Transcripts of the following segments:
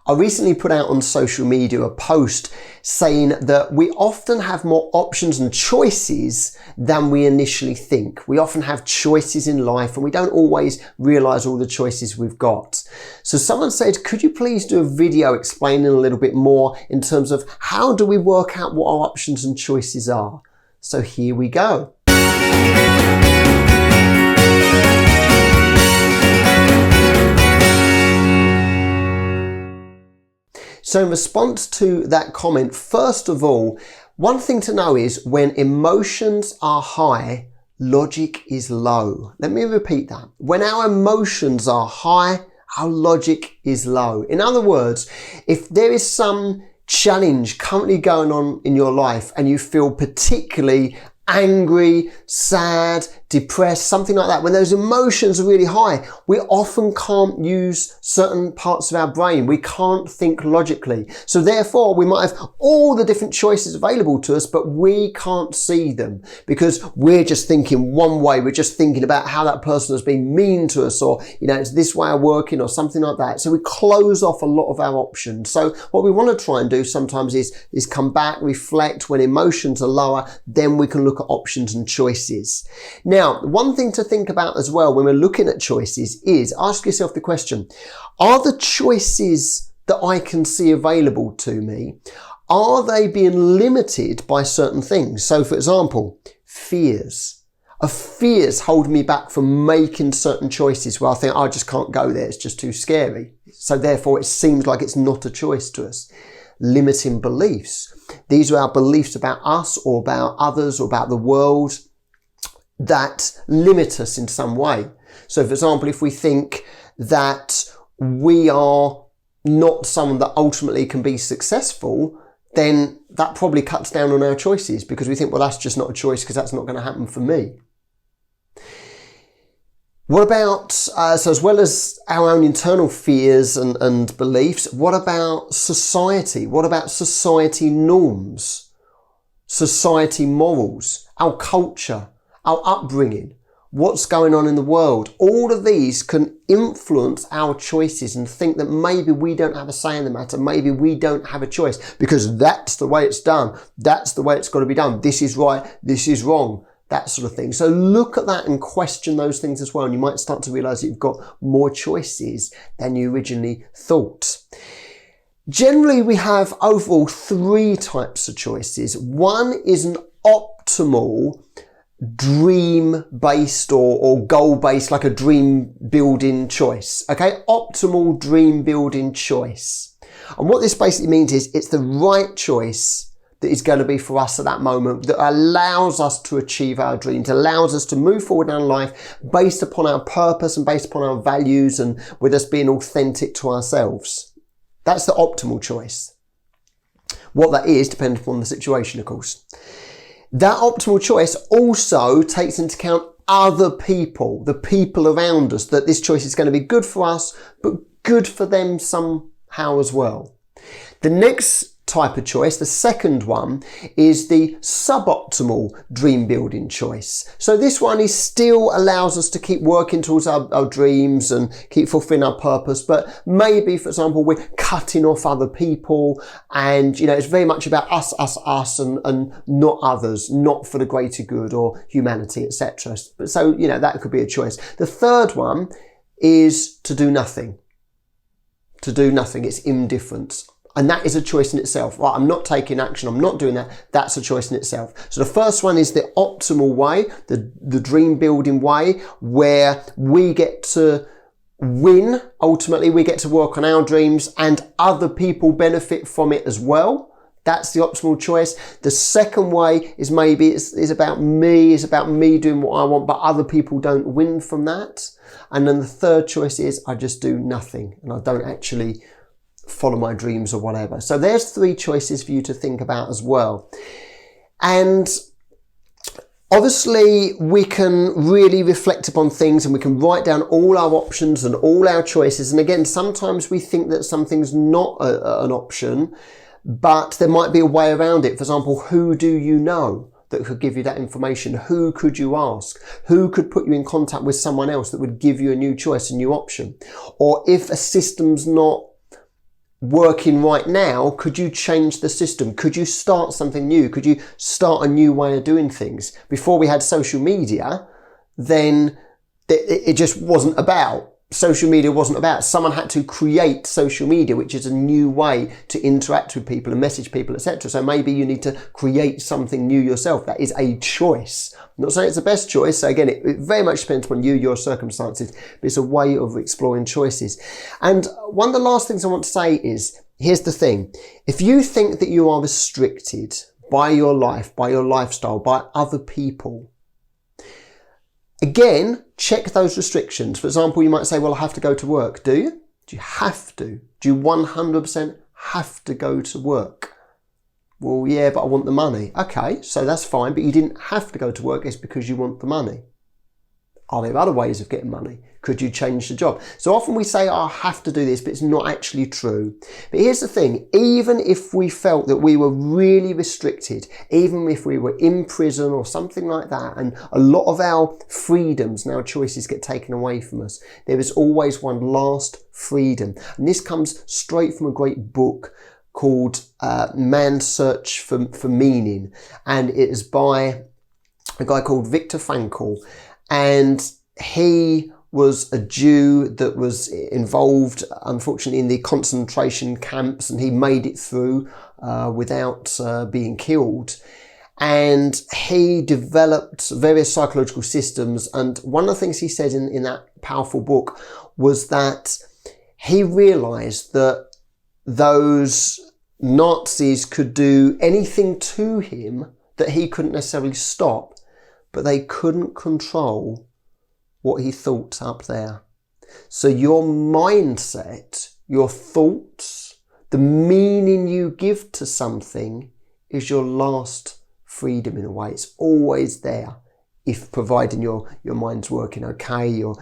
I recently put out on social media a post saying that we often have more options and choices than we initially think. We often have choices in life and we don't always realize all the choices we've got. So someone said, could you please do a video explaining a little bit more in terms of how do we work out what our options and choices are? So here we go. So in response to that comment, first of all, one thing to know is when emotions are high, logic is low. Let me repeat that. When our emotions are high, our logic is low. In other words, if there is some challenge currently going on in your life and you feel particularly angry, sad, depressed, something like that, when those emotions are really high, we often can't use certain parts of our brain. We can't think logically. So therefore, we might have all the different choices available to us, but we can't see them because we're just thinking one way. We're just thinking about how that person has been mean to us, or, it's this way of working or something like that. So we close off a lot of our options. So what we want to try and do sometimes is come back, reflect. When emotions are lower, then we can look at options and choices. Now, one thing to think about as well when we're looking at choices is ask yourself the question, are the choices that I can see available to me, are they being limited by certain things? So for example, fears. Fears hold me back from making certain choices where I think, I just can't go there, it's just too scary. So therefore it seems like it's not a choice to us. Limiting beliefs. These are our beliefs about us or about others or about the world that limit us in some way. So for example, if we think that we are not someone that ultimately can be successful, then that probably cuts down on our choices because we think, well, that's just not a choice because that's not going to happen for me. What about, so as well as our own internal fears and beliefs, what about society? What about society norms, society morals, our culture, our upbringing, what's going on in the world? All of these can influence our choices and think that maybe we don't have a say in the matter. Maybe we don't have a choice because that's the way it's done. That's the way it's got to be done. This is right. This is wrong. That sort of thing. So look at that and question those things as well. And you might start to realize that you've got more choices than you originally thought. Generally, we have overall 3 types of choices. One is an optimal dream-based or goal-based, like a dream-building choice. Okay, optimal dream-building choice. And what this basically means is it's the right choice that is going to be for us at that moment, that allows us to achieve our dreams, allows us to move forward in our life based upon our purpose and based upon our values and with us being authentic to ourselves. That's the optimal choice. What that is depends upon the situation, of course. That optimal choice also takes into account other people, the people around us, that this choice is going to be good for us, but good for them somehow as well. The next type of choice, the second one, is the suboptimal dream building choice. So this one is still allows us to keep working towards our dreams and keep fulfilling our purpose, but maybe, for example, we're cutting off other people and, it's very much about us and not others, not for the greater good or humanity, etc. So, that could be a choice. The third one is to do nothing. To do nothing. It's indifference. And that is a choice in itself. Right, I'm not taking action. I'm not doing that. That's a choice in itself. So the first one is the optimal way, the dream building way, where we get to win. Ultimately, we get to work on our dreams and other people benefit from it as well. That's the optimal choice. The second way is maybe it's about me. It's about me doing what I want, but other people don't win from that. And then the third choice is I just do nothing and I don't actually follow my dreams or whatever. So there's 3 choices for you to think about as well. And obviously we can really reflect upon things and we can write down all our options and all our choices. And again, sometimes we think that something's not an option, but there might be a way around it. For example, who do you know that could give you that information? Who could you ask? Who could put you in contact with someone else that would give you a new choice, a new option? Or if a system's not working right now, could you change the system? Could you start something new? Could you start a new way of doing things? Before we had social media, then it just wasn't about. Social media wasn't about. Someone had to create social media, which is a new way to interact with people and message people, etc. So maybe you need to create something new yourself. That is a choice. I'm not saying it's the best choice. So again, it very much depends upon you, your circumstances, but it's a way of exploring choices. And one of the last things I want to say is, here's the thing. If you think that you are restricted by your life, by your lifestyle, by other people, again, check those restrictions. For example, you might say, well, I have to go to work. Do you? Do you have to? Do you 100% have to go to work? Well, yeah, but I want the money. Okay, so that's fine, but you didn't have to go to work. It's because you want the money. Are there other ways of getting money? Could you change the job? So often we say, oh, I have to do this, but it's not actually true. But here's the thing, even if we felt that we were really restricted, even if we were in prison or something like that, and a lot of our freedoms and our choices get taken away from us, there is always one last freedom. And this comes straight from a great book called Man's Search for Meaning. And it is by a guy called Viktor Frankl. And he was a Jew that was involved, unfortunately, in the concentration camps, and he made it through without being killed. And he developed various psychological systems. And one of the things he said in that powerful book was that he realized that those Nazis could do anything to him that he couldn't necessarily stop, but they couldn't control what he thought up there. So your mindset, your thoughts, the meaning you give to something is your last freedom in a way. It's always there, if providing your mind's working okay, your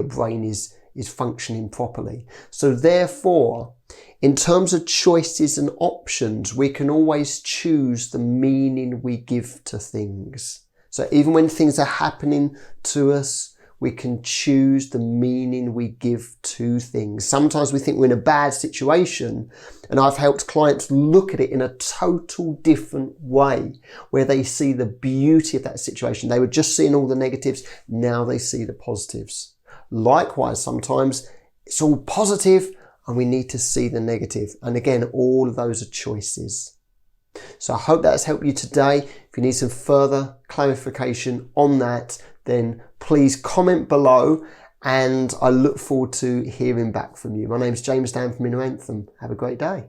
brain is functioning properly. So therefore, in terms of choices and options, we can always choose the meaning we give to things. So even when things are happening to us, we can choose the meaning we give to things. Sometimes we think we're in a bad situation, and I've helped clients look at it in a total different way, where they see the beauty of that situation. They were just seeing all the negatives, now they see the positives. Likewise, sometimes it's all positive and we need to see the negative. And again, all of those are choices. So I hope that has helped you today. If you need some further clarification on that, then please comment below, and I look forward to hearing back from you. My name's James Dan from Anthem. Have a great day.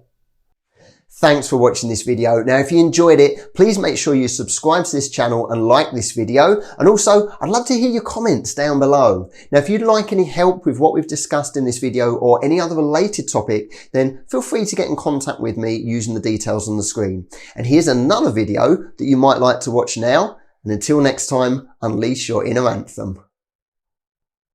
Thanks for watching this video. Now, if you enjoyed it, please make sure you subscribe to this channel and like this video. And also, I'd love to hear your comments down below. Now, if you'd like any help with what we've discussed in this video or any other related topic, then feel free to get in contact with me using the details on the screen. And here's another video that you might like to watch now. And until next time, unleash your inner anthem.